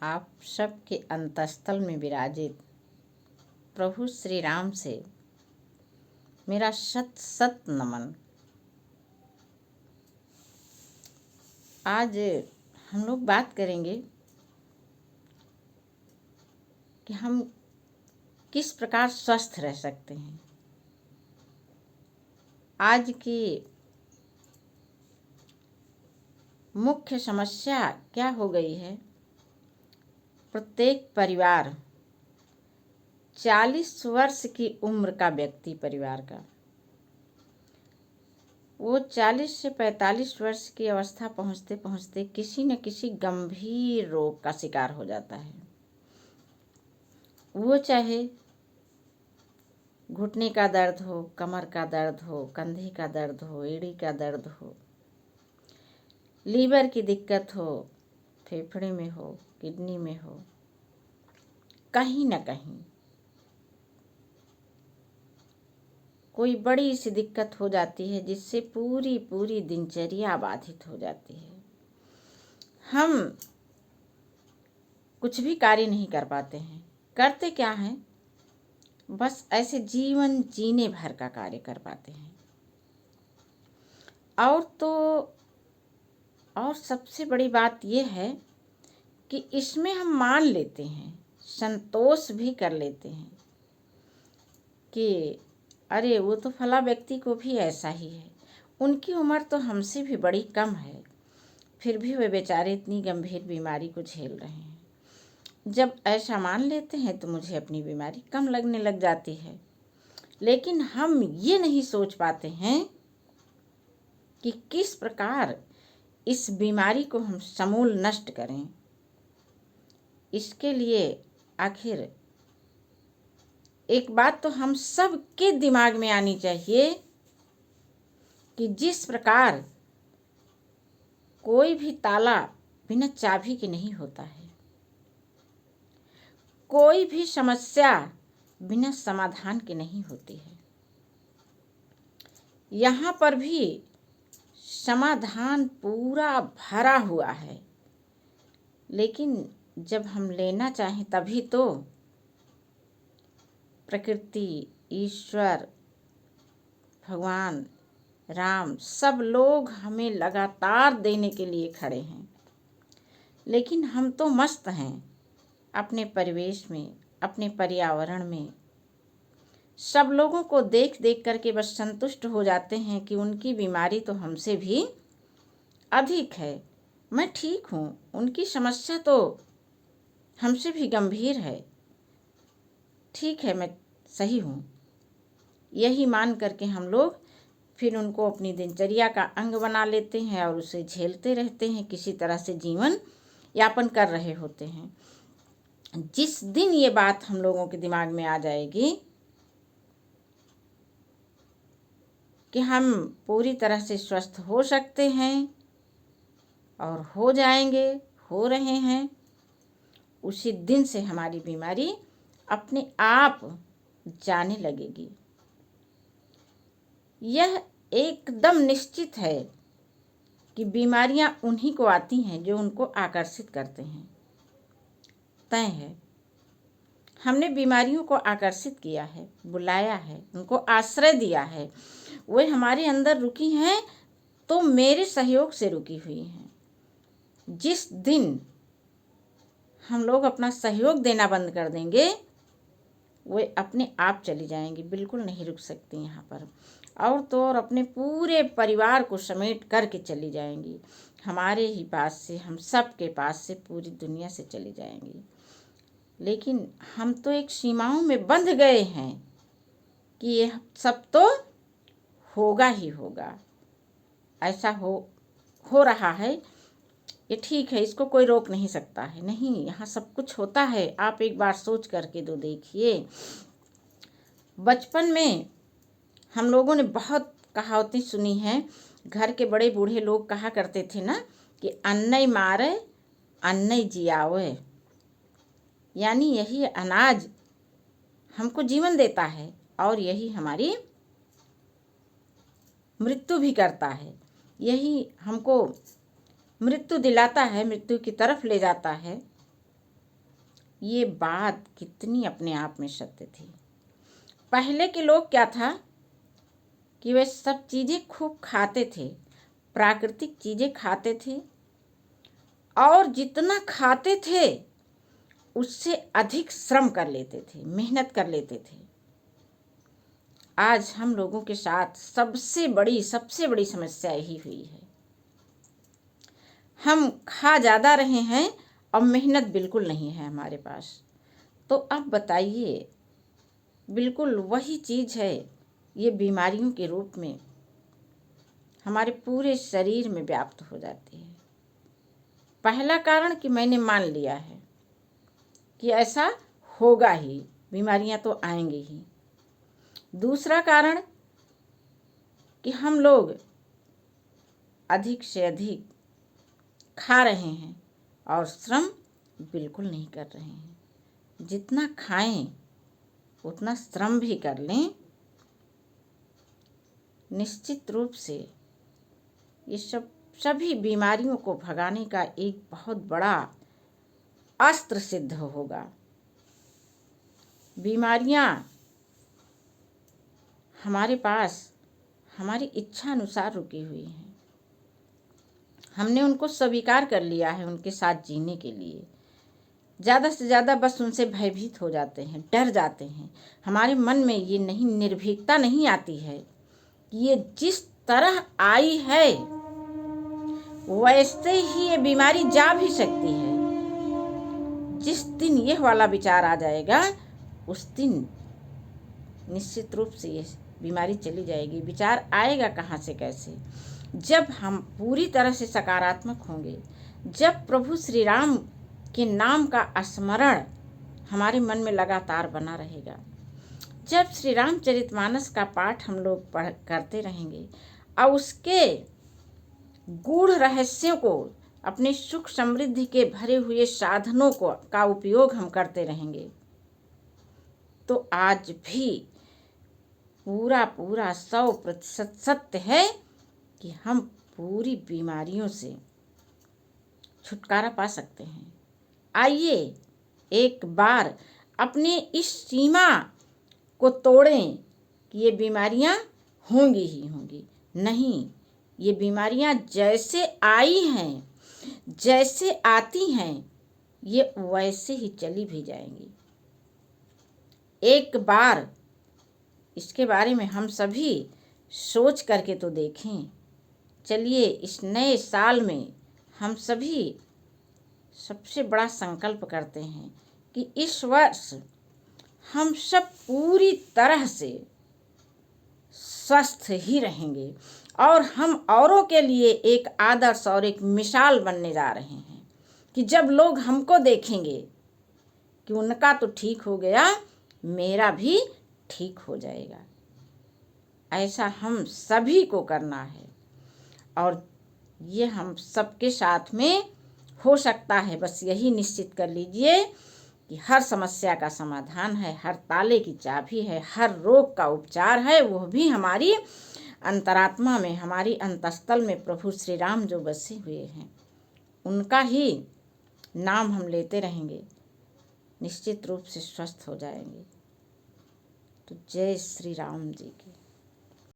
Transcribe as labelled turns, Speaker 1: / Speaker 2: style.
Speaker 1: आप सबके अंतस्थल में विराजित प्रभु श्री राम से मेरा शत शत नमन। आज हम लोग बात करेंगे कि हम किस प्रकार स्वस्थ रह सकते हैं। आज की मुख्य समस्या क्या हो गई है, प्रत्येक परिवार 40 वर्ष की उम्र का व्यक्ति परिवार का, वो 40 से 45 वर्ष की अवस्था पहुंचते पहुंचते किसी न किसी गंभीर रोग का शिकार हो जाता है। वो चाहे घुटने का दर्द हो, कमर का दर्द हो, कंधे का दर्द हो, एड़ी का दर्द हो, लीवर की दिक्कत हो, फेफड़े में हो, किडनी में हो, कहीं न कहीं कोई बड़ी सी दिक्कत हो जाती है जिससे पूरी पूरी दिनचर्या बाधित हो जाती है। हम कुछ भी कार्य नहीं कर पाते हैं। करते क्या हैं, बस ऐसे जीवन जीने भर का कार्य कर पाते हैं। और सबसे बड़ी बात यह है कि इसमें हम मान लेते हैं, संतोष भी कर लेते हैं कि अरे वो तो फला व्यक्ति को भी ऐसा ही है, उनकी उम्र तो हमसे भी बड़ी कम है, फिर भी वे बेचारे इतनी गंभीर बीमारी को झेल रहे हैं। जब ऐसा मान लेते हैं तो मुझे अपनी बीमारी कम लगने लग जाती है। लेकिन हम ये नहीं सोच पाते हैं कि किस प्रकार इस बीमारी को हम समूल नष्ट करें। इसके लिए आखिर एक बात तो हम सब के दिमाग में आनी चाहिए कि जिस प्रकार कोई भी ताला बिना चाबी के नहीं होता है, कोई भी समस्या बिना समाधान के नहीं होती है, यहाँ पर भी समाधान पूरा भरा हुआ है। लेकिन जब हम लेना चाहें तभी तो प्रकृति, ईश्वर, भगवान राम सब लोग हमें लगातार देने के लिए खड़े हैं। लेकिन हम तो मस्त हैं अपने परिवेश में, अपने पर्यावरण में। सब लोगों को देख देख करके बस संतुष्ट हो जाते हैं कि उनकी बीमारी तो हमसे भी अधिक है, मैं ठीक हूँ, उनकी समस्या तो हमसे भी गंभीर है, ठीक है मैं सही हूँ। यही मान करके हम लोग फिर उनको अपनी दिनचर्या का अंग बना लेते हैं और उसे झेलते रहते हैं, किसी तरह से जीवन यापन कर रहे होते हैं। जिस दिन ये बात हम लोगों के दिमाग में आ जाएगी कि हम पूरी तरह से स्वस्थ हो सकते हैं और हो जाएंगे, हो रहे हैं, उसी दिन से हमारी बीमारी अपने आप जाने लगेगी। यह एकदम निश्चित है कि बीमारियां उन्हीं को आती हैं जो उनको आकर्षित करते हैं। तय है, हमने बीमारियों को आकर्षित किया है, बुलाया है, उनको आश्रय दिया है, वे हमारे अंदर रुकी हैं तो मेरे सहयोग से रुकी हुई हैं। जिस दिन हम लोग अपना सहयोग देना बंद कर देंगे, वे अपने आप चली जाएंगी, बिल्कुल नहीं रुक सकती यहाँ पर। और तो और अपने पूरे परिवार को समेट करके चली जाएंगी, हमारे ही पास से, हम सब के पास से, पूरी दुनिया से चली जाएंगी। लेकिन हम तो एक सीमाओं में बंध गए हैं कि ये सब तो होगा ही होगा, ऐसा हो रहा है, ये ठीक है, इसको कोई रोक नहीं सकता है। नहीं, यहाँ सब कुछ होता है। आप एक बार सोच करके तो देखिए। बचपन में हम लोगों ने बहुत कहावतें सुनी हैं। घर के बड़े बूढ़े लोग कहा करते थे ना कि अन्नई मारे अन्नई जियावे, यानी यही अनाज हमको जीवन देता है और यही हमारी मृत्यु भी करता है। यही हमको मृत्यु दिलाता है, मृत्यु की तरफ ले जाता है। ये बात कितनी अपने आप में सत्य थी। पहले के लोग क्या था कि वे सब चीज़ें खूब खाते थे, प्राकृतिक चीज़ें खाते थे, और जितना खाते थे उससे अधिक श्रम कर लेते थे, मेहनत कर लेते थे। आज हम लोगों के साथ सबसे बड़ी समस्या यही हुई है। हम खा ज़्यादा रहे हैं और मेहनत बिल्कुल नहीं है हमारे पास। तो अब बताइए, बिल्कुल वही चीज़ है, ये बीमारियों के रूप में हमारे पूरे शरीर में व्याप्त हो जाती है। पहला कारण कि मैंने मान लिया है कि ऐसा होगा ही, बीमारियां तो आएंगी ही। दूसरा कारण कि हम लोग अधिक से अधिक खा रहे हैं और श्रम बिल्कुल नहीं कर रहे हैं। जितना खाएं उतना श्रम भी कर लें, निश्चित रूप से ये सभी बीमारियों को भगाने का एक बहुत बड़ा अस्त्र सिद्ध होगा। बीमारियां हमारे पास हमारी इच्छा अनुसार रुकी हुई हैं। हमने उनको स्वीकार कर लिया है उनके साथ जीने के लिए। ज़्यादा से ज़्यादा बस उनसे भयभीत हो जाते हैं, डर जाते हैं। हमारे मन में ये नहीं, निर्भीकता नहीं आती है कि ये जिस तरह आई है वैसे ही ये बीमारी जा भी सकती है। जिस दिन यह वाला विचार आ जाएगा उस दिन निश्चित रूप से ये बीमारी चली जाएगी। विचार आएगा कहाँ से, कैसे? जब हम पूरी तरह से सकारात्मक होंगे, जब प्रभु श्री राम के नाम का स्मरण हमारे मन में लगातार बना रहेगा, जब श्री रामचरितमानस का पाठ हम लोग करते रहेंगे और उसके गूढ़ रहस्यों को, अपने सुख समृद्धि के भरे हुए साधनों को का उपयोग हम करते रहेंगे, तो आज भी पूरा 100% सत्य है कि हम पूरी बीमारियों से छुटकारा पा सकते हैं। आइए एक बार अपने इस सीमा को तोड़ें कि ये बीमारियां होंगी ही होंगी। नहीं, ये बीमारियां जैसे आई हैं, जैसे आती हैं, ये वैसे ही चली भी जाएंगी। एक बार इसके बारे में हम सभी सोच करके तो देखें। चलिए इस नए साल में हम सभी सबसे बड़ा संकल्प करते हैं कि इस वर्ष हम सब पूरी तरह से स्वस्थ ही रहेंगे और हम औरों के लिए एक आदर्श और एक मिसाल बनने जा रहे हैं कि जब लोग हमको देखेंगे कि उनका तो ठीक हो गया, मेरा भी ठीक हो जाएगा। ऐसा हम सभी को करना है और ये हम सबके साथ में हो सकता है। बस यही निश्चित कर लीजिए कि हर समस्या का समाधान है, हर ताले की चाबी है, हर रोग का उपचार है, वह भी हमारी अंतरात्मा में, हमारी अंतस्थल में प्रभु श्री राम जो बसे हुए हैं, उनका ही नाम हम लेते रहेंगे, निश्चित रूप से स्वस्थ हो जाएंगे। तो जय श्री राम जी की।